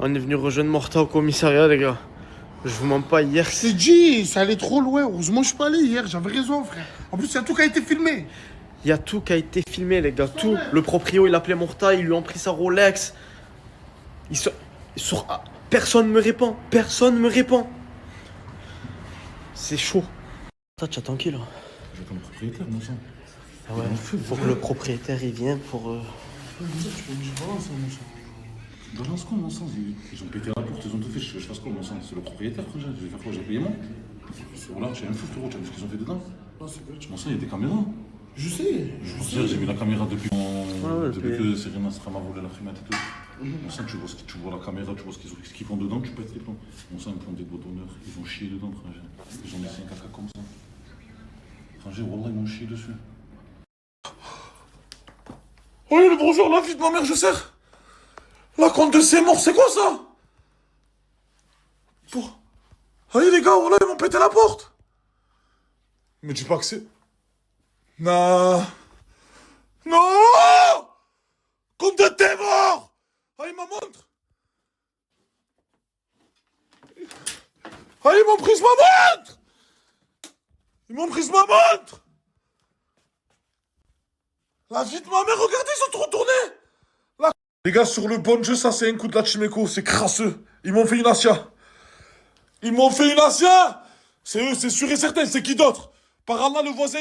On est venu rejoindre Morta au commissariat, les gars. Je vous mens pas, hier... C'est dit, ça allait trop loin. Heureusement, je suis pas allé hier. J'avais raison, frère. En plus, il y a tout qui a été filmé. Il y a tout qui a été filmé, les gars. Tout. Le proprio, il appelait Morta, ils lui ont pris sa Rolex. Personne me répond. Personne me répond. C'est chaud. Toi, tu attends qui, là? J'attends le propriétaire, mon sang. Ah ouais, faut que le propriétaire, il vienne pour... Tu peux me dire, balance, mon sang. Balance quoi, mon sang? Ils ont pété la porte, ils ont tout fait. Je fasse quoi, mon sang? C'est le propriétaire, frère. Je vais faire quoi? J'ai payé moi? Voilà, tu es un fou, frérot. Tu as vu ce qu'ils ont fait dedans? Non, c'est vrai. Mon sang, il y a des caméras. Je sais. J'ai vu la caméra depuis ouais, que Serena Stra m'a volé la frimette et tout. Mon sang, tu vois la caméra, tu vois ce qu'ils font dedans, tu pètes les plombs. Mon sang, ils me font des doigts d'honneur. Ils vont chier dedans, frangin. Ils ont laissé un caca comme ça. Frangin, wallah, ils m'ont chié dessus. Oui, le bonjour, la vie de ma mère, je sers. La compte de ses morts, c'est quoi ça? Pour... Allez les gars, voilà, ils m'ont pété la porte. Mais dis pas que c'est... Non. Non. Compte de tes morts. Allez, ma montre. Allez, ils m'ont pris ma montre. Ils m'ont pris ma montre. La vie de ma mère, regardez, ils sont trop tournés. Les gars, sur le bon jeu, ça c'est un coup de la Chimeco, c'est crasseux. Ils m'ont fait une Asia. Ils m'ont fait une Asia. C'est eux, c'est sûr et certain, c'est qui d'autre? Par Allah, le voisin,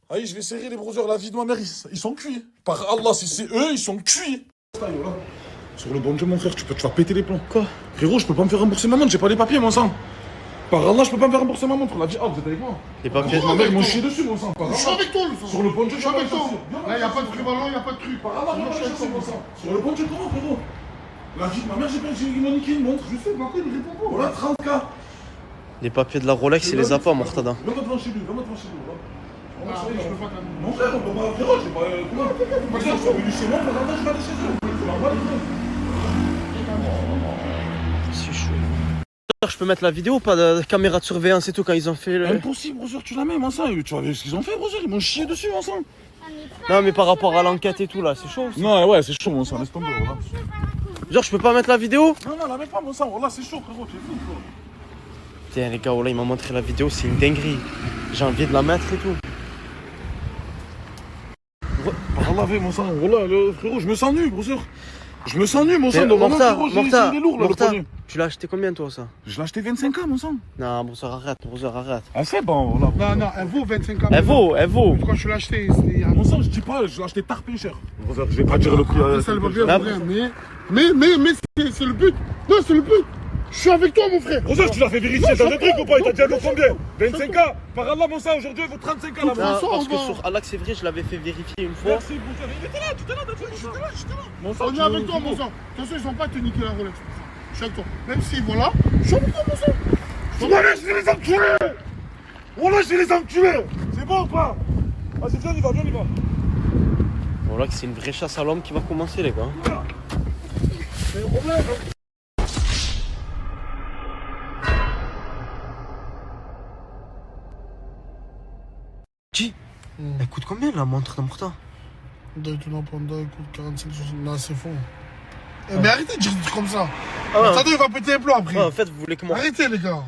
Allez, je vais serrer les brothers, la vie de ma mère, ils sont cuits. Par Allah, si c'est eux, ils sont cuits. Sur le bon jeu, mon frère, tu vas péter les plombs. Quoi? Frérot, je peux pas me faire rembourser ma montre, j'ai pas les papiers, mon sang. Par Allah, je peux pas me faire rembourser ma montre. La vie, vous êtes avec moi? Les papiers de Ma mère, ils m'ont chié dessus, mon sang. Je suis avec toi, le sang. Sur le bon jeu, Je suis avec toi. Là, il n'y a pas de truc ballon, il n'y a pas de truc. Par Allah, moi, je suis avec toi, mon sang. Sur le bon jeu, comment, frérot? La vie de ma mère, ils m'ont niqué une montre. Je sais, ma il répond pas. Voilà, 30K. Les papiers de la Rolex, il les a pas, Mortada. Va devant chez lui, va devant chez lui. Ah, je peux pas t'amener. Mon frère, on peut pas, frérot, j'ai pas. Comment? Moi, je suis venu chez moi, par là, je vais aller chez eux. C'est normal, C'est chaud. Je peux mettre la vidéo ou pas de caméra de surveillance et tout quand ils ont fait le... Impossible, brother, tu la mets, mon sang. Tu as vu ce qu'ils ont fait, brother? Ils m'ont chié dessus, mon sang. Non mais par rapport à l'enquête et tout là, c'est chaud. Non, ouais, c'est chaud, mon sang, laisse tomber, voilà. Genre je peux pas mettre la vidéo? Non, la mets pas, mon sang, voilà, c'est chaud, frérot, tu es fou, quoi. Tiens les gars, voilà, il m'a montré la vidéo, c'est une dinguerie. J'ai envie de la mettre et tout. Par Allah, mon sang, voilà, frérot, je me sens nu, brother. Je me sens nu, mon sang. Morta, Morta, tu l'as acheté combien toi ça? je l'ai acheté 25K, mon sang. Non, bon ça arrête, arrête. Ah, c'est bon, voilà. Non, elle vaut 25 ans. Elle vaut. Quand je l'ai acheté, c'était il y a... Mon sang, je dis pas, je l'ai acheté tarpé cher. Brother, je vais pas dire le prix. Ça va bien, mais c'est le but. Non, c'est le but. Je suis avec toi, mon frère. Brother, tu l'as fait vérifier dans le truc ou pas? Il t'a dit elle vaut combien? 25K. Par Allah, mon sang, aujourd'hui, elle vaut 35K la Non, montre. parce que sur Allah, c'est vrai, je l'avais fait vérifier une fois. Merci, brother. Il était là, tu étais là, j'étais là. Mon sang, On est avec toi, mon sang. De toute façon, ils ont pas te niquer la Rolex. Je suis avec toi. Même s'ils vont là, je suis avec toi, mon sang. Voilà, je vais les enculer. Voilà, je vais les enculer. C'est bon ou pas? Vas-y, viens, on y va. Voilà que c'est une vraie chasse à l'homme qui va commencer les gars. C'est le problème. Qui? Elle coûte combien la montre de Morta? Daytona Panda, écoute, 45, 60. Non, c'est faux. Mais arrêtez de dire des trucs comme ça. Ah, Attendez, il va péter les plombs après. en fait, vous voulez que moi... Arrêtez, les gars.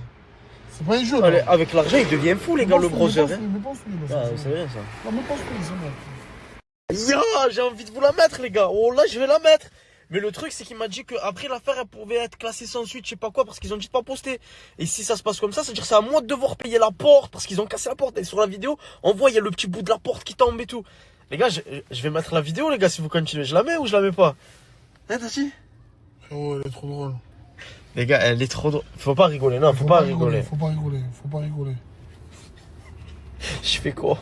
C'est pas un jeu, là. Allez, avec l'argent, il devient fou les gars, le browser. Mais pense lui, là. Ah, c'est rien ça. Non, mais pense lui, c'est bon. Ya, j'ai envie de vous la mettre les gars. Oh là, je vais la mettre. Mais le truc, c'est qu'il m'a dit qu'après l'affaire, elle pouvait être classée sans suite, je sais pas quoi, parce qu'ils ont dit de pas poster. Et si ça se passe comme ça, c'est-à-dire que c'est à moi de devoir payer la porte, parce qu'ils ont cassé la porte. Et sur la vidéo, on voit, il y a le petit bout de la porte qui tombe et tout. Les gars, je vais mettre la vidéo, les gars, si vous continuez. Je la mets ou je la mets pas? Hein, t'as dit? Oh, elle est trop drôle. Les gars, elle est trop drôle. Faut pas rigoler, non, faut pas rigoler. Faut pas rigoler. Je fais quoi?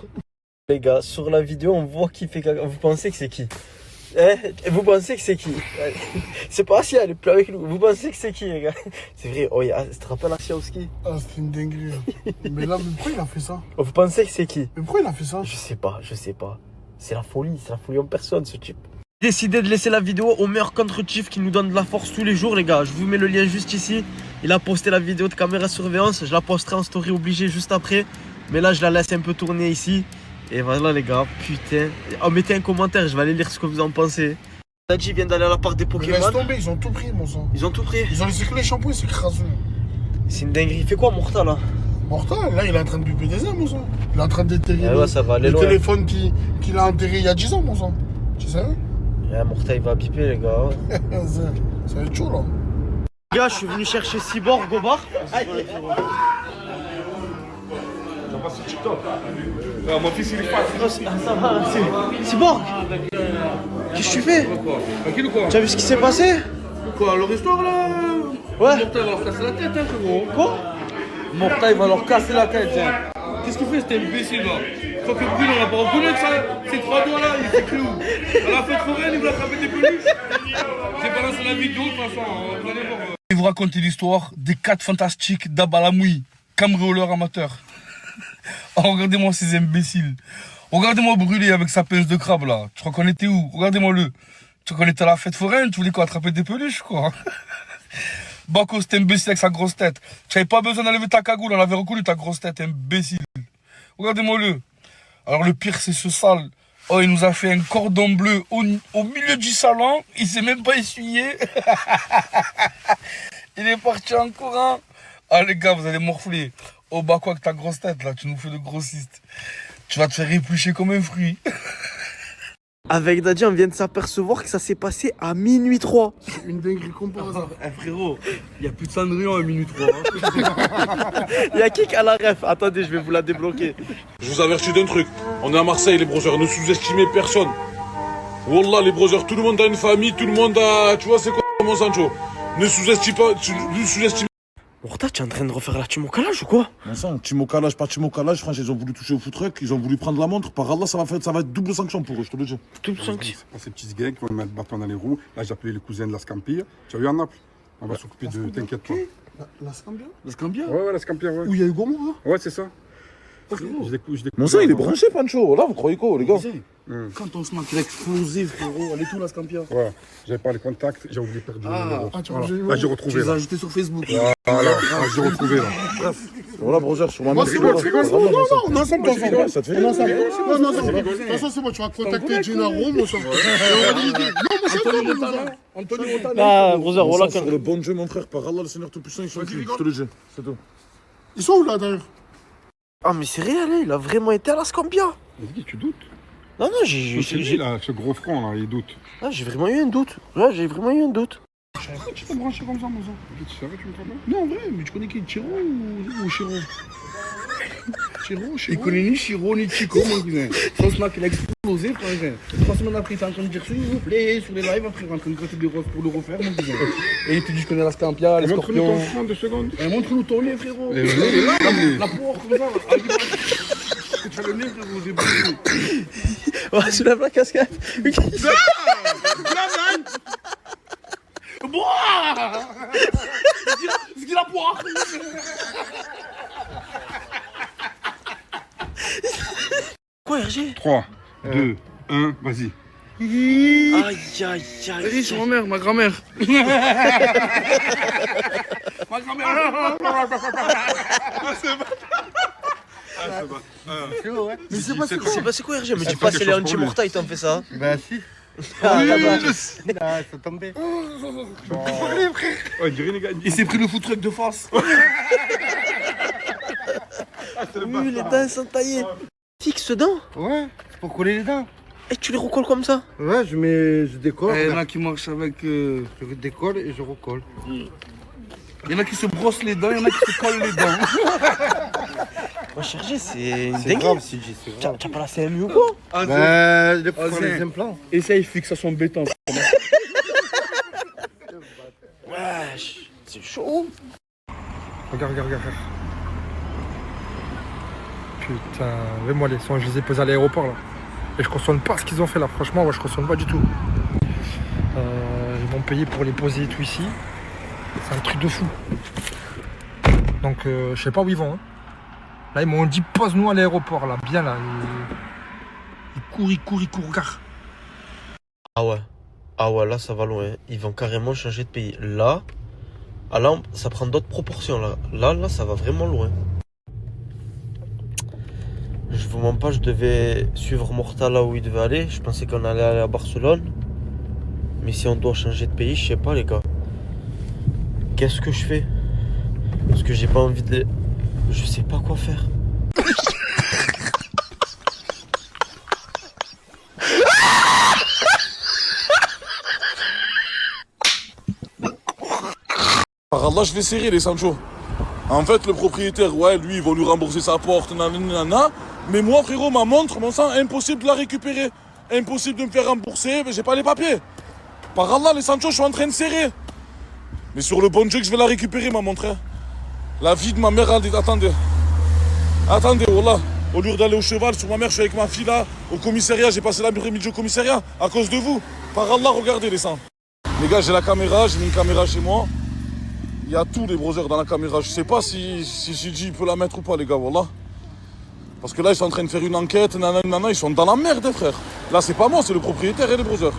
Les gars, sur la vidéo, on voit qui fait caca. Vous pensez que c'est qui? Hein? Vous pensez que c'est qui? C'est pas Asia, elle est plus avec nous. Vous pensez que c'est qui, les gars? C'est vrai, oh, tu te rappelles Asia au ski? Ah, c'est une dinguerie. Mais là, pourquoi il a fait ça? Oh, vous pensez que c'est qui? Mais pourquoi il a fait ça? Je sais pas. C'est la folie en personne, ce type. J'ai décidé de laisser la vidéo au meilleur contre-chief qui nous donne de la force tous les jours, les gars. Je vous mets le lien juste ici. Il a posté la vidéo de caméra surveillance. Je la posterai en story obligé juste après. Mais là, je la laisse un peu tourner ici. Et voilà, les gars, putain. Oh, mettez un commentaire, je vais aller lire ce que vous en pensez. Dadji vient d'aller à la part des Mais Pokémon. laisse tomber, ils ont tout pris, mon sang. Ils ont tout pris. Ils ont laissé que les shampoings, c'est craseux. C'est une dinguerie. Il fait quoi, Morta, là? Mortal, là, il est en train de buper des ailes, mon sang. Il est en train de déterrer Ouais, ça va aller le loin. téléphone qu'il a enterré il y a 10 ans, mon sang. Tu sais? Ouais, Morta, il va biper, les gars. Ça va être chaud, là. Les gars, je suis venu chercher Cyborg au bar. Mon fils, il est fan. Ça va, merci. Cyborg, qu'est-ce que tu fais? Tranquille ou quoi? Tu as vu ce qui s'est passé? Quoi, leur histoire là? Ouais. Morta, il va leur casser la tête, hein, frérot. Quoi? Morta, il va leur casser la tête, hein. Qu'est-ce qu'il fait, cet imbécile là? Je crois que Brune, on l'a pas reconnu que ça. Ces trois doigts là, il s'est cru où? À la fête foraine, il veut attraper des peluches. J'ai balancé la vidéo, de toute façon, vous allez voir. Je vais vous raconter l'histoire des 4 fantastiques d'Abalamoui, cambrioleurs amateurs. Oh, regardez-moi ces imbéciles. Regardez-moi brûler avec sa pince de crabe là. Tu crois qu'on était où? Regardez-moi-le. Tu crois qu'on était à la fête foraine? Tu voulais quoi? Attraper des peluches quoi? Bako, cet imbécile avec sa grosse tête. Tu n'avais pas besoin d'enlever ta cagoule, on avait reconnu ta grosse tête, imbécile. Regardez-moi-le. Alors le pire c'est ce sale. Oh, il nous a fait un cordon bleu au milieu du salon. Il s'est même pas essuyé. Il est parti en courant. Ah les gars, vous allez morfler. Oh bah quoi avec ta grosse tête là, tu nous fais le grossiste. Tu vas te faire éplucher comme un fruit. Avec Dadji, on vient de s'apercevoir que ça s'est passé à minuit 3. Une dinguerie comparable. Eh frérot, il n'y a plus de Cendrillon à minute 3. Il y a qui a la ref? Attendez, je vais vous la débloquer. Je vous avertis d'un truc. On est à Marseille, les brothers. Ne sous-estimez personne. Wallah, les brothers. Tout le monde a une famille. Tout le monde a... Tu vois, c'est quoi, mon Sancho? Ne sous-estimez pas... Ne sous-estimez... Morta, tu es en train de refaire la team au calage ou quoi? Mon sang, Timo Calage, pas Timo Calage, franchement, ils ont voulu toucher au foot truck, ils ont voulu prendre la montre. Par Allah, ça va être double sanction pour eux, je te le dis. Tout le sanction. Pour ces petits gangs qui vont mettre bâton dans les roues. Là, j'ai appelé les cousins de la Scampia. Tu as vu à Naples? On va s'occuper de. T'inquiète pas. La Scambia? La Scambia? Ouais, la Scampia, ouais. Où il y a eu Gomorra? Ouais, c'est ça. Mon sang, il est branché, Pancho. Là, vous croyez quoi, les gars? Quand on se marque, il a explosé, frérot. Elle est tout la Scampia? Ouais, j'avais pas les contacts, j'ai oublié de perdre le numéro. Ah, tu Voilà. vois, j'ai- Là, j'ai Tu retrouvé. les as Là, ajoutés sur Facebook. voilà, j'ai retrouvé. Là. Voilà, brother, sur ma Moi, main. c'est bon, c'est bon, non, non, on est ensemble, Ça te fait on est ensemble. Non, non, c'est bon. De toute façon, c'est bon, tu vas contacter Gennaro, mon sang. Non, mon sang, Anthony Montana. Ah, brother, voilà. Sur le bon Dieu, mon frère, par Allah, le Seigneur Tout-Puissant, ils sont clean, je te le dis. C'est tout. Ils sont où, là, d'ailleurs? Ah, mais c'est réel, hein, il a vraiment été à la Scambia. Vas-y, tu doutes? Non, non, j'ai Là, ce gros front, là, il doute. ah, j'ai vraiment eu un doute. Ouais, j'ai vraiment eu un doute. Pourquoi tu t'es branché comme ça, mon sang? Tu savais, tu me crois pas? Non, en vrai, mais tu connais qui? Chiro ou Chiro? Il connaît ni Chiro ni Chico, mon cousin. Son snack, il a explosé, frère. 3 semaines après, il était en train de dire s'il vous plaît, sur les lives, après, il est en train de gratter des roses pour le refaire, mon cousin. Et il te dit, je connais la Scampia, les Montre-nous ton scorpions. front 2 secondes. Et montre-nous ton nez, frérot. Et le nez, il est là, mais- La poire, comme ça. Tu as le nez, frérot, j'ai brûlé. Ouais, soulève la casquette. C'est qui la poire? Quoi, RG? 3, 2, 1, vas-y. Aïe, aïe, aïe. Vas-y, c'est ma mère, ma grand-mère. Ma grand-mère. Mais c'est pas c'est quoi, RG? Me dis fait pas, quelque c'est les chose pour lui. anti-morta, ils t'ont fait ça. Bah si. Ah, là-bas. Ah, ça tombait. Oh, il dirait, les gars. Il s'est pris le food truck de face. Oui, les dents sont taillées. Fixe dedans. Ouais, c'est pour coller les dents. Et tu les recolles comme ça. Ouais, je décolle. Il y en a qui marchent avec. Je décolle et je recolle. Il y en a qui se brossent les dents, il y en a qui se collent les dents. Moi, RG, c'est une C'est dingue. grave, CJ, c'est grave. T'as pas la CMU ou quoi? Ah, Bah, il faut Ah, faire c'est- les implants. essaye, fixation béton. Wesh, c'est chaud. Regarde. Putain, vais-moi les sons, je les ai posés à l'aéroport là. Et je cautionne pas ce qu'ils ont fait là, franchement, ouais, je cautionne pas du tout. Ils m'ont payé pour les poser et tout ici. C'est un truc de fou. Donc, je sais pas où ils vont. Hein. Là, ils m'ont dit pose-nous à l'aéroport là, bien là. Ils courent, regarde. Ah ouais, là, ça va loin. Ils vont carrément changer de pays. Là, ça prend d'autres proportions là. Là, ça va vraiment loin. Je vous mens pas, je devais suivre Morta là où il devait aller. Je pensais qu'on allait aller à Barcelone. Mais si on doit changer de pays, je sais pas les gars. Qu'est-ce que je fais? Parce que j'ai pas envie de... Je sais pas quoi faire. Par Allah, je vais serrer les Sancho. En fait, le propriétaire, ouais, lui, il va lui rembourser sa porte, nanana. Mais moi, frérot, ma montre, mon sang, impossible de la récupérer. Impossible de me faire rembourser, mais j'ai pas les papiers. Par Allah, les Sancho, je suis en train de serrer. Mais sur le bon Dieu que je vais la récupérer, ma montre. Hein. La vie de ma mère, attendez. Attendez, wallah. Au lieu d'aller au cheval, sur ma mère, je suis avec ma fille là, au commissariat. J'ai passé l'après-midi au commissariat à cause de vous. Par Allah, regardez les sangs. Les gars, j'ai la caméra, j'ai mis une caméra chez moi. Il y a tous les brothers dans la caméra. Je sais pas si Gigi peut la mettre ou pas, les gars, wallah. Parce que là, ils sont en train de faire une enquête, nanana, ils sont dans la merde, hein, frère. Là, c'est pas moi, c'est le propriétaire et les brothers.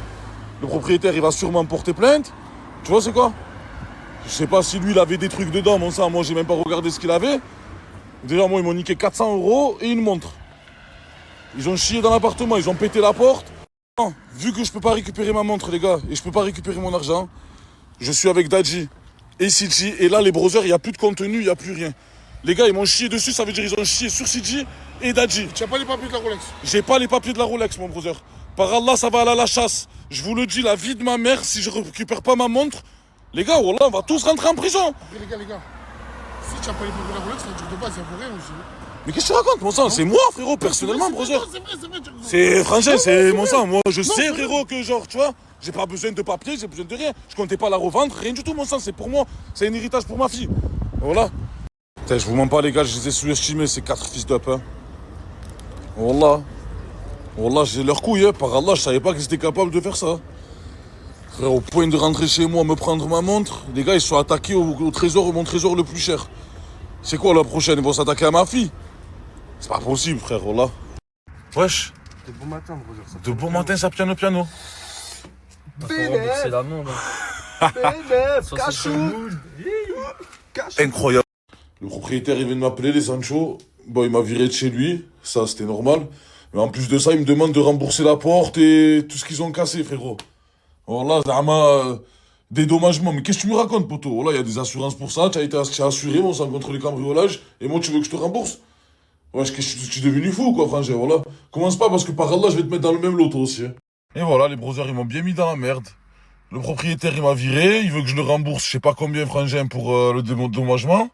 Le propriétaire, il va sûrement porter plainte. Tu vois, c'est quoi? Je sais pas si lui, il avait des trucs dedans, mon sang. Moi, j'ai même pas regardé ce qu'il avait. Déjà, moi, ils m'ont niqué 400 € et une montre. Ils ont chié dans l'appartement, ils ont pété la porte. Non, vu que je peux pas récupérer ma montre, les gars, et je peux pas récupérer mon argent, je suis avec Dadji et Sidi. Et là, les brothers, il n'y a plus de contenu, il n'y a plus rien. Les gars, ils m'ont chié dessus, ça veut dire qu'ils ont chié sur Sidi et Dadji. Tu n'as pas les papiers de la Rolex? J'ai pas les papiers de la Rolex, mon brother. Par Allah, ça va aller à la chasse. Je vous le dis, la vie de ma mère, si je récupère pas ma montre, les gars, wallah, on va tous rentrer en prison. Après, les gars, si tu n'as pas les papiers de la Rolex, ça veut dire de base, il y a pour rien aussi. Mais qu'est-ce que tu racontes, mon sang? C'est moi, frérot, personnellement, brother. C'est vrai. C'est franchement, c'est mon sang. Moi, je sais, frérot, que genre, tu vois, j'ai pas besoin de papier, j'ai besoin de rien. Je comptais pas la revendre, rien du tout, mon sang. C'est pour moi. C'est un héritage pour ma fille. Voilà. Putain, je vous mens pas, les gars, je les ai sous-estimés, ces 4 fils d'up. Hein. Wallah. Wallah, j'ai leur couille, hein. Par Allah, je savais pas qu'ils étaient capables de faire ça. Frère, au point de rentrer chez moi, me prendre ma montre, les gars, ils sont attaqués au trésor, mon trésor le plus cher. C'est quoi la prochaine? Ils vont s'attaquer à ma fille? C'est pas possible, frère, wallah. Wesh. De bon matin, brother. De bon matin, ça piano piano. C'est la nom, là. Incroyable. Le propriétaire, il vient de m'appeler, les Sancho. Bon, il m'a viré de chez lui. Ça, c'était normal. Mais en plus de ça, il me demande de rembourser la porte et tout ce qu'ils ont cassé, frérot. Voilà, Zama, dédommagement. Mais qu'est-ce que tu me racontes, poteau? Voilà, il y a des assurances pour ça. Tu as été assuré, mon sang, contre les cambriolages. Et moi, tu veux que je te rembourse? Ouais, je suis devenu fou, quoi, frangin, voilà. Commence pas parce que par Allah, je vais te mettre dans le même lot, toi aussi. Hein. Et voilà, les brothers, ils m'ont bien mis dans la merde. Le propriétaire, il m'a viré. Il veut que je le rembourse, je sais pas combien, frangin, pour le dédommagement.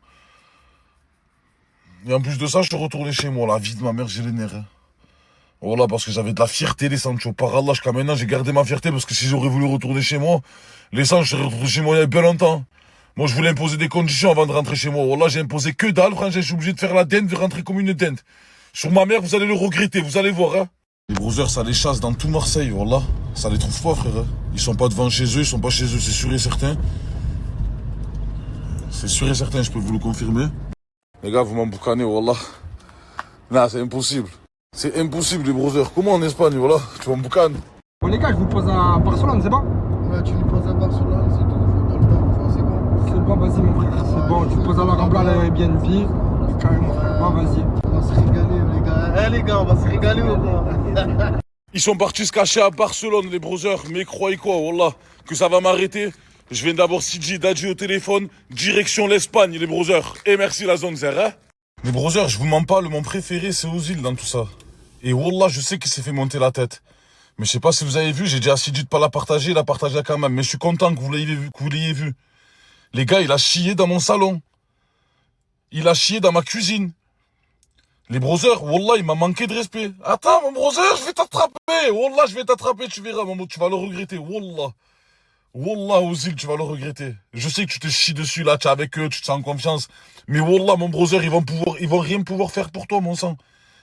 Et en plus de ça, je suis retourné chez moi. La vie de ma mère, j'ai les nerfs. Hein. Voilà, parce que j'avais de la fierté, les Sancho. Par Allah, jusqu'à maintenant, j'ai gardé ma fierté parce que si j'aurais voulu retourner chez moi, les Sancho, je serais retourné chez moi il y a bien longtemps. Moi, je voulais imposer des conditions avant de rentrer chez moi. Voilà, j'ai imposé que dalle, frangin. Je suis obligé de faire la dinde, de rentrer comme une dinde. Sur ma mère, vous allez le regretter, vous allez voir, hein. Les brothers, ça les chasse dans tout Marseille, voilà. Ça les trouve pas, frère. Hein. Ils sont pas devant chez eux, ils sont pas chez eux, c'est sûr et certain. C'est sûr et certain, je peux vous le confirmer. Les gars, vous m'emboucanez, wallah. Non, c'est impossible. C'est impossible, les brothers. Comment en Espagne, voilà? Tu m'emboucanes. Bon, les gars, je vous pose à Barcelone, c'est bon? Ouais, tu lui poses à Barcelone, c'est tout. Dans le bain, c'est bon. C'est bon, vas-y, mon frère. C'est bon, tu poses à la Rambla, à Airbnb. Carrément, frère. Bon, vas-y. On va se régaler, les gars. Eh, les gars, on va se régaler ou pas? Ils sont partis se cacher à Barcelone, les brothers. Mais croyez quoi, wallah, que ça va m'arrêter. Je viens d'avoir Sidi Dadji au téléphone. Direction l'Espagne, les brothers. Et merci la zone zer, hein. Les brothers, je vous mens pas, le mon préféré, c'est Ozil dans tout ça. Et wallah, je sais qu'il s'est fait monter la tête. Mais je sais pas si vous avez vu, j'ai dit à Sidi de pas la partager, il a partagé quand même. Mais je suis content que vous l'ayez vu. Les gars, il a chié dans mon salon. Il a chié dans ma cuisine. Les brothers, wallah, il m'a manqué de respect. Attends, mon brother, je vais t'attraper. Wallah, je vais t'attraper, tu verras, maman, tu vas le regretter. Wallah. Wallah, Ozil, tu vas le regretter. Je sais que tu te chies dessus, là, tu es avec eux, tu te sens en confiance. Mais wallah, mon brother, ils vont rien pouvoir faire pour toi, mon sang.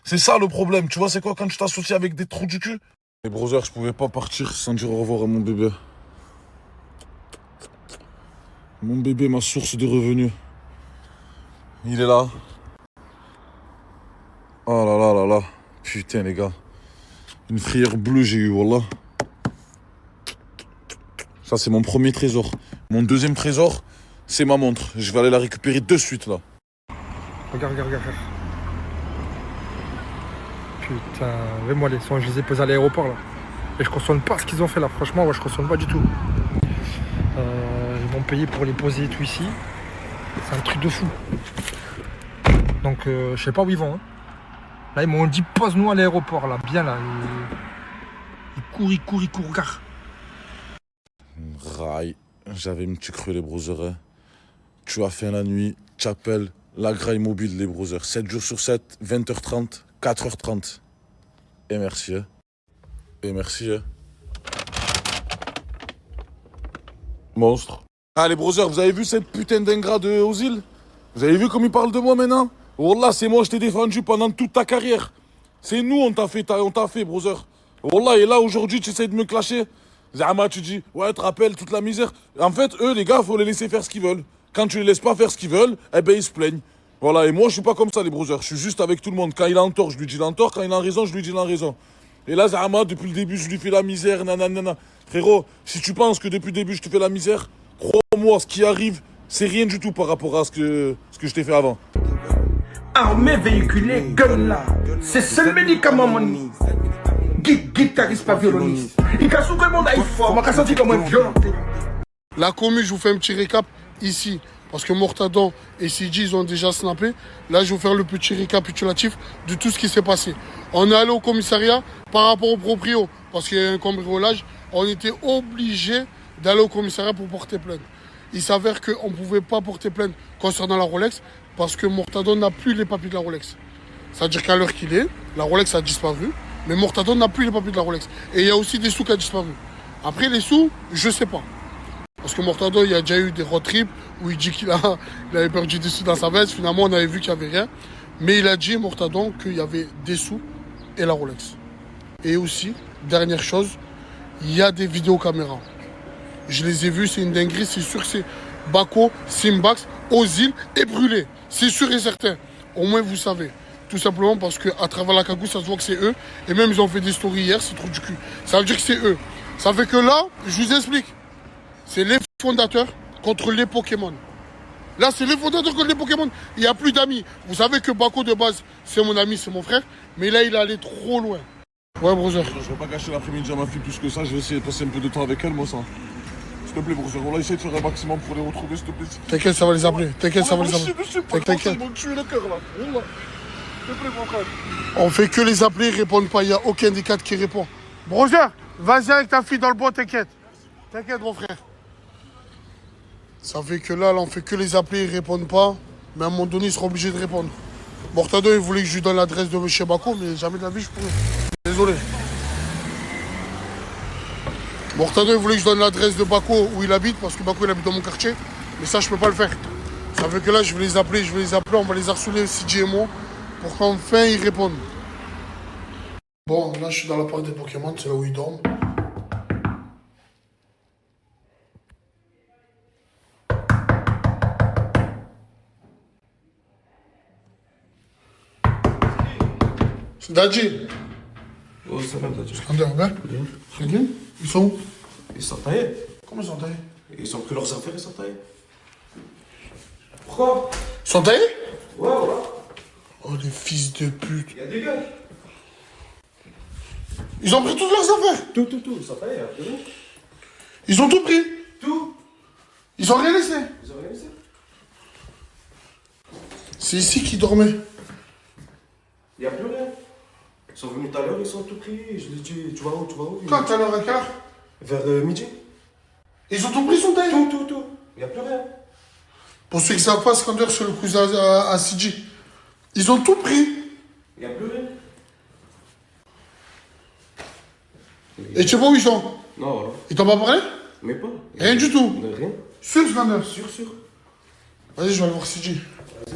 C'est ça le problème. Tu vois, c'est quoi quand tu t'associes avec des trous du cul? Les brothers, je pouvais pas partir sans dire au revoir à mon bébé. Mon bébé, ma source de revenus. Il est là. Oh là là là là. Putain, les gars. Une frayeur bleue, j'ai eu, wallah. Ça, c'est mon premier trésor. Mon deuxième trésor, c'est ma montre. Je vais aller la récupérer de suite, là. Regarde. Putain, vais-moi les sons, je les ai posés à l'aéroport, là. Et je cautionne pas ce qu'ils ont fait là. Franchement, ouais, je cautionne pas du tout. Ils m'ont payé pour les poser et tout ici. C'est un truc de fou. Donc, je sais pas où ils vont. Hein. Là, ils m'ont dit pose-nous à l'aéroport, là, bien là. Ils courent, regarde. Raï, j'avais une petite crue les brouseurs. Tu as fait la nuit, tu appelles la graille mobile les brouseurs. 7 jours sur 7, 20h30, 4h30. Et merci. Et merci. Monstre. Ah les brouseurs, vous avez vu cette putain d'ingrat de Ozil? Vous avez vu comme il parle de moi maintenant? Wallah, c'est moi, je t'ai défendu pendant toute ta carrière. C'est nous, on t'a fait, brouseur. Wallah, et là, aujourd'hui, tu essaies de me clasher. Zama, tu dis, ouais, tu te rappelles toute la misère. En fait, eux, les gars, faut les laisser faire ce qu'ils veulent. Quand tu les laisses pas faire ce qu'ils veulent, eh ben, ils se plaignent. Voilà, et moi, je suis pas comme ça, les brouseurs. Je suis juste avec tout le monde. Quand il a en tort, je lui dis il a en tort. Quand il a en raison, je lui dis il a en raison. Et là, Zama, depuis le début, je lui fais la misère, nanana. Frérot, si tu penses que depuis le début, je te fais la misère, crois-moi, ce qui arrive, c'est rien du tout par rapport à ce que je t'ai fait avant. Armée véhiculée, gun là. C'est seul médicament, mon guitariste, pas violoniste. Il casse tout le monde, il faut. On m'a senti comme un violon. La commu, je vous fais un petit récap ici. Parce que Mortadon et CG, ils ont déjà snappé. Là, je vais vous faire le petit récapitulatif de tout ce qui s'est passé. On est allé au commissariat par rapport au proprio. Parce qu'il y a eu un cambriolage. On était obligé d'aller au commissariat pour porter plainte. Il s'avère qu'on ne pouvait pas porter plainte concernant la Rolex parce que Mortadon n'a plus les papiers de la Rolex. C'est-à-dire qu'à l'heure qu'il est, la Rolex a disparu, mais Mortadon n'a plus les papiers de la Rolex. Et il y a aussi des sous qui ont disparu. Après, les sous, je ne sais pas. Parce que Mortadon, il y a déjà eu des road trips où il dit qu'il avait perdu des sous dans sa veste. Finalement, on avait vu qu'il n'y avait rien. Mais il a dit, Mortadon, qu'il y avait des sous et la Rolex. Et aussi, dernière chose, il y a des vidéocaméras. Je les ai vus, c'est une dinguerie, c'est sûr que c'est Bako, Simbax, Ozil et Brûlé. C'est sûr et certain. Au moins, vous savez. Tout simplement parce qu'à travers la cagoule, ça se voit que c'est eux. Et même, ils ont fait des stories hier, c'est trop du cul. Ça veut dire que c'est eux. Ça fait que là, je vous explique. C'est les fondateurs contre les Pokémon. Là, c'est les fondateurs contre les Pokémon. Il n'y a plus d'amis. Vous savez que Bako, de base, c'est mon ami, c'est mon frère. Mais là, il est allé trop loin. Ouais, brother. Je vais pas gâcher l'après-midi à ma fille plus que ça. Je vais essayer de passer un peu de temps avec elle, moi, ça. S'il te plaît, brother. On va essayer de faire un maximum pour les retrouver, s'il te plaît. T'inquiète, ça va les appeler. T'inquiète, ça va les appeler. T'inquiète. Ils m'ont tué le cœur, là. Wallah. S'il te plaît, mon frère. On fait que les appeler, ils répondent pas. Il n'y a aucun des quatre qui répond. Brother, vas-y avec ta fille dans le bois, t'inquiète. T'inquiète, mon frère. Ça fait que là, on fait que les appeler, ils répondent pas. Mais à un moment donné, ils seront obligés de répondre. Mortadon, il voulait que je lui donne l'adresse de chez Bako, mais jamais de la vie, je pourrais. Désolé. Mortadon, il voulait que je donne l'adresse de Bako où il habite, parce que Bako, il habite dans mon quartier. Mais ça, je peux pas le faire. Ça fait que là, je vais les appeler, on va les harceler, CJ et moi, pour qu'enfin, ils répondent. Bon, là, je suis dans la part des Pokémon, c'est là où ils dorment. C'est Dadji. Oh, ça va, Dadji. Scandé, regarde. Tranquille. Ils sont où? Ils sont taillés. Comment ils sont taillés? Ils ont pris leurs affaires, ils sont taillés. Pourquoi? Ils sont taillés? Ouais, voilà. Oh, les fils de pute. Il y a des gars. Ils ont pris toutes leurs affaires. Tout, ils sont taillés, hein. Ils ont tout pris. Tout. Ils ont rien laissé. Ils ont rien laissé. C'est ici qu'ils dormaient. Il n'y a plus rien. Ils sont venus tout à l'heure, ils sont tout pris. Je lui ai dit, tu vas où? Quand t'as l'heure à quelle heure? Vers midi. Ils ont tout pris, son taille. Tout. Il n'y a plus rien. Pour ceux qui ne savent pas, Scander, c'est le cousin à CJ. Ils ont tout pris. Il n'y a plus rien. Et tu sais pas où ils sont? Non, voilà. Ils t'ont pas parlé? Mais pas. Rien du tout. Rien. Sûr, Scander? Sûr. Vas-y, je vais aller voir CJ.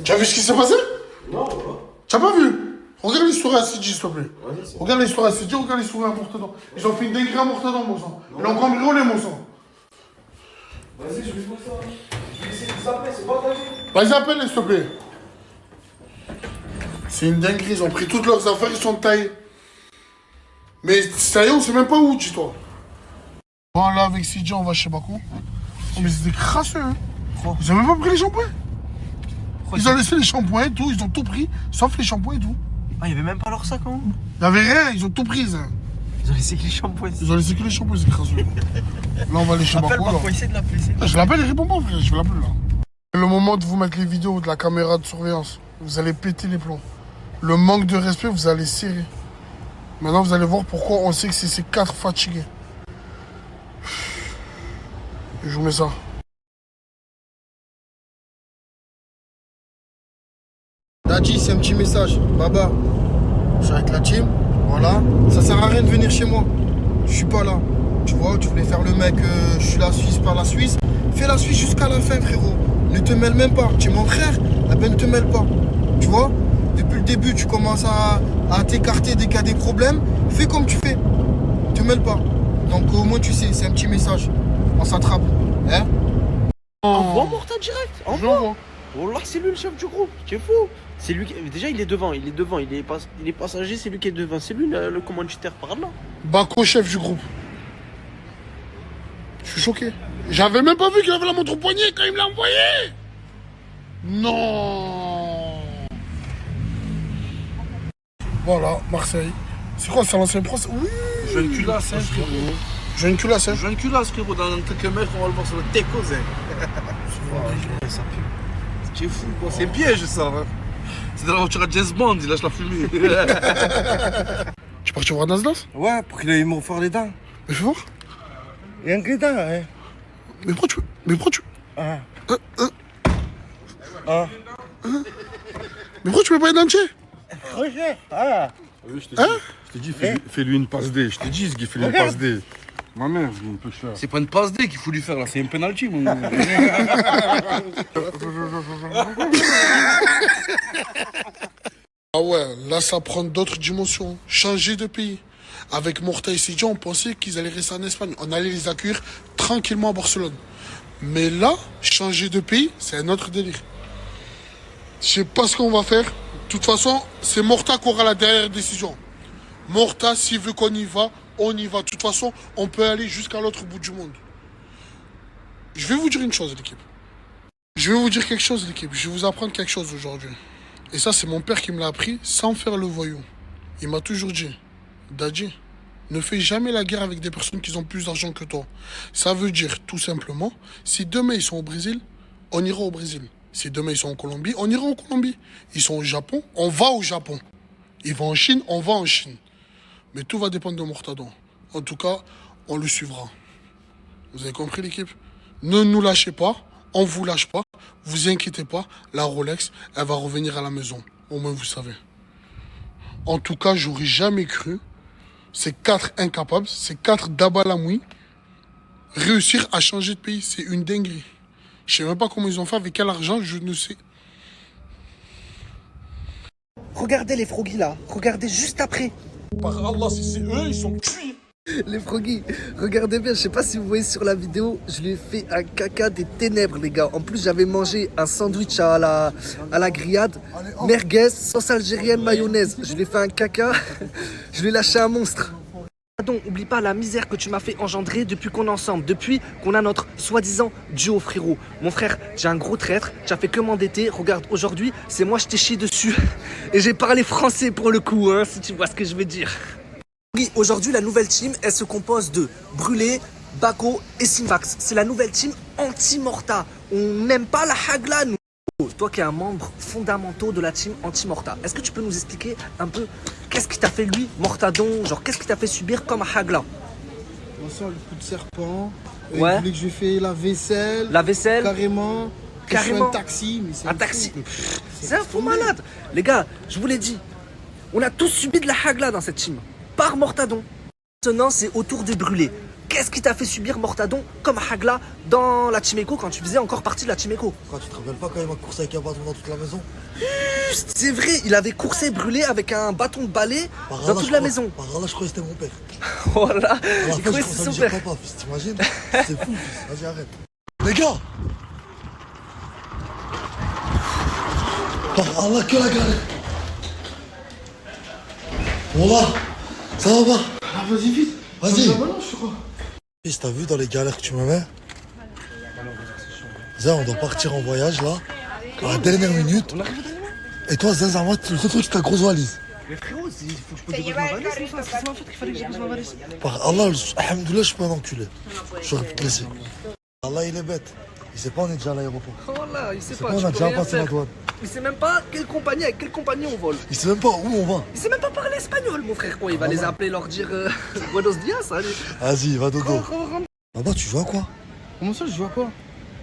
Tu as vu ce qui s'est passé? Non, voilà. Tu n'as pas vu? Regarde l'histoire à CJ, s'il te plaît. Vas-y, Regarde l'histoire à CJ, regarde l'histoire à Mortadon. Ils ont fait une dinguerie à Mortadon, mon sang. Ils l'ont cambriolé, mon sang. Vas-y, je vais voir ça. Je vais essayer de s'appeler, c'est pas Dadji. Vas-y, appelle-les, s'il te plaît. C'est une dinguerie, ils ont pris toutes leurs affaires, ils sont taillés. Mais ça y est, on sait même pas où, dis-toi. Bon, là, avec CJ, on va chez Bako. Oh, mais c'est des crasseux, hein. Ils ont même pas pris les shampoings. Ils ont laissé les shampoings et tout, ils ont tout pris, sauf les shampoings et tout. Ah, il y avait même pas leur sac, hein. Il y avait rien, ils ont tout pris, ça. Ils ont laissé que les shampoings. Ils ont laissé que les shampoings, c'est crasseux. Là, on va aller chez Appelle Bako. Bako, essaie de l'appeler. Je l'appelle, il répond pas, frère. Je vais l'appeler là. C'est le moment de vous mettre les vidéos de la caméra de surveillance. Vous allez péter les plombs. Le manque de respect, vous allez serrer. Maintenant, vous allez voir pourquoi on sait que c'est ces 4 fatigués. Je vous mets ça. Dadji, c'est un petit message. Baba, je suis avec la team. Voilà. Ça sert à rien de venir chez moi. Je suis pas là. Tu vois, tu voulais faire le mec, je suis la Suisse par la Suisse. Fais la Suisse jusqu'à la fin, frérot. Ne te mêle même pas. Tu es mon frère, eh ben ne te mêle pas. Tu vois, depuis le début, tu commences à t'écarter dès qu'il y a des problèmes. Fais comme tu fais. Ne te mêle pas. Donc au moins tu sais, c'est un petit message. On s'attrape. Hein? Envoie Morta direct. Je Envoie. l'envoie. Oh là, c'est lui le chef du groupe. Tu es fou. C'est lui qui... Déjà, il est devant. Il est passager, c'est lui qui est devant. C'est lui le commanditaire par là. Bako, chef du groupe. Je suis choqué. J'avais même pas vu qu'il avait la montre au poignet quand il me l'a envoyé. Non. Voilà, Marseille. C'est quoi, c'est l'ancien procès? Oui. Je veux une culasse, hein, frérot. J'ai une culasse, hein. Je veux une culasse, frérot. Dans quelques mètres, on va le voir sur le teco, Ça pue. Tu es fou, quoi. C'est piège, ça. Hein. C'est dans la voiture à James Bond, il lâche la fumée. Tu es parti voir Nasdaq? Ouais, pour qu'il aille me refaire les dents. Mais fais voir. Il y a un grédin, hein. Mais pourquoi tu... Ah. Mais pourquoi tu mets pas les dentiers? Regarde. Ah. Oui, je t'ai dit, fais-lui une passe D. Je t'ai dit, Zgui, fais-lui une passe D. Ma mère, on peut le faire. C'est pas une passe D qu'il faut lui faire, là. C'est un penalty, mon gars. Ah ouais, là ça prend d'autres dimensions. Changer de pays. Avec Morta et Sidja, on pensait qu'ils allaient rester en Espagne. On allait les accueillir tranquillement à Barcelone. Mais là, changer de pays, c'est un autre délire. Je sais pas ce qu'on va faire. De toute façon, c'est Morta qui aura la dernière décision. Morta, s'il veut qu'on y va, on y va. De toute façon, on peut aller jusqu'à l'autre bout du monde. Je vais vous dire une chose, l'équipe. Je vais vous dire quelque chose, l'équipe. Je vais vous apprendre quelque chose aujourd'hui. Et ça, c'est mon père qui me l'a appris sans faire le voyou. Il m'a toujours dit, Dadji, ne fais jamais la guerre avec des personnes qui ont plus d'argent que toi. Ça veut dire, tout simplement, si demain ils sont au Brésil, on ira au Brésil. Si demain ils sont en Colombie, on ira en Colombie. Ils sont au Japon, on va au Japon. Ils vont en Chine, on va en Chine. Mais tout va dépendre de Mortadon. En tout cas, on le suivra. Vous avez compris, l'équipe? Ne nous lâchez pas, on vous lâche pas. Vous inquiétez pas, la Rolex, elle va revenir à la maison. Au moins, vous savez. En tout cas, j'aurais jamais cru ces 4 incapables, ces 4 dabalamoui, réussir à changer de pays. C'est une dinguerie. Je sais même pas comment ils ont fait, avec quel argent, je ne sais. Regardez les froggies là, regardez juste après. Par Allah, si c'est eux, ils sont cuits. Les froggies, regardez bien, je sais pas si vous voyez sur la vidéo, je lui ai fait un caca des ténèbres les gars. En plus j'avais mangé un sandwich à la grillade, merguez, sauce algérienne, mayonnaise. Je lui ai fait un caca, je lui ai lâché un monstre. Pardon, oublie pas la misère que tu m'as fait engendrer depuis qu'on est ensemble, depuis qu'on a notre soi-disant duo frérot. Mon frère, j'ai un gros traître, tu as fait que m'endetter, regarde aujourd'hui, c'est moi je t'ai chié dessus. Et j'ai parlé français pour le coup, hein, si tu vois ce que je veux dire. Oui, aujourd'hui, la nouvelle team, elle se compose de Brûlé, Bako et Simvax. C'est la nouvelle team anti-Morta. On n'aime pas la Hagla, nous. Toi qui es un membre fondamental de la team anti-Morta, est-ce que tu peux nous expliquer un peu qu'est-ce qui t'a fait lui, Mortadon, genre qu'est-ce qui t'a fait subir comme Hagla? On sent le coup de serpent. Ouais. Il voulait que je fais la vaisselle. La vaisselle. Carrément. Que je sois Carrément. un taxi. Mais c'est Un taxi. C'est un fou malade. Les gars, je vous l'ai dit, on a tous subi de la Hagla dans cette team. Par Mortadon. Maintenant, c'est au tour de Brûlé. Qu'est-ce qui t'a fait subir Mortadon comme Hagla dans la Team Eco quand tu faisais encore partie de la Team Eco? Quand tu te rappelles pas quand il m'a coursé avec un bâton dans toute la maison? C'est vrai, il avait coursé Brûlé avec un bâton de balai dans toute la maison. Par là, je croyais que c'était mon père. Voilà, À la il fin, croyait je que commence c'était à son me dire père. papa, fils, t'imagines? C'est fou, fils. Vas-y, arrête. Les gars! Par Allah, que la galère! Voilà! Ça va pas? Ah, vas-y, vite. Vas-y! Balance, je crois. Fils, t'as vu dans les galères que tu me mets? Zin, on doit partir en voyage là, à la dernière minute. Et toi, Zin, moi, tu te retrouves ta grosse valise. Mais frérot, il faut que je pose des ma valise, c'est ma faute qu'il fallait que je pose ma valise. Par Allah, alhamdoulilah, je suis pas un enculé. J'aurais pu te laisser. Allah, il est bête. Il sait pas, on est déjà à l'aéroport. Oh là, il sait pas, On tu a peux déjà rien passé la faire. douane. Il sait même pas avec quelle compagnie on vole. Il sait même pas où on va. Il sait même pas parler espagnol, mon frère. Quoi, il va les appeler, leur dire Buenos dias, allez. Vas-y, va dodo. Rentre. Baba, tu joues à quoi? Comment ça, je joue à quoi?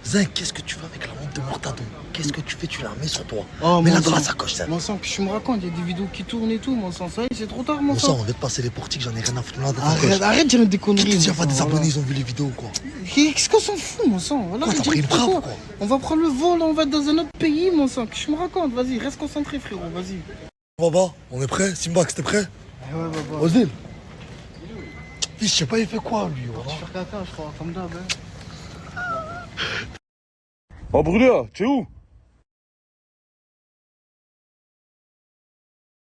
Zin, qu'est-ce que tu fais avec la montre de Mortadon? Qu'est-ce que tu fais? Tu la mets sur toi. Oh, Mets-la dans la sacoche, ça. Mon sang, puis tu me racontes, il y a des vidéos qui tournent et tout, mon sang. Ça y est, c'est trop tard, mon Bon sang. sang, on vient de passer les portiques, j'en ai rien à foutre. Mets-la dans ta sacoche. Arrête de dire des Qui conneries. te dit, mon pas des sang, abonnés, ils ont vu les vidéos ou quoi? Qu'est-ce qu'on s'en fout, mon sang? Voilà, Quoi, t'as pris une frappe ou quoi? On va prendre le vol, on va être dans un autre pays, mon sang. Que je me raconte, vas-y, reste concentré, frérot, vas-y. Baba, on est prêt? Simbax, t'es prêt? Ouais, baba. Ozil. Fils, je sais pas, il fait quoi, lui? Je vais faire caca, je crois, comme d'hab. Oh, Brûleur, tu es où?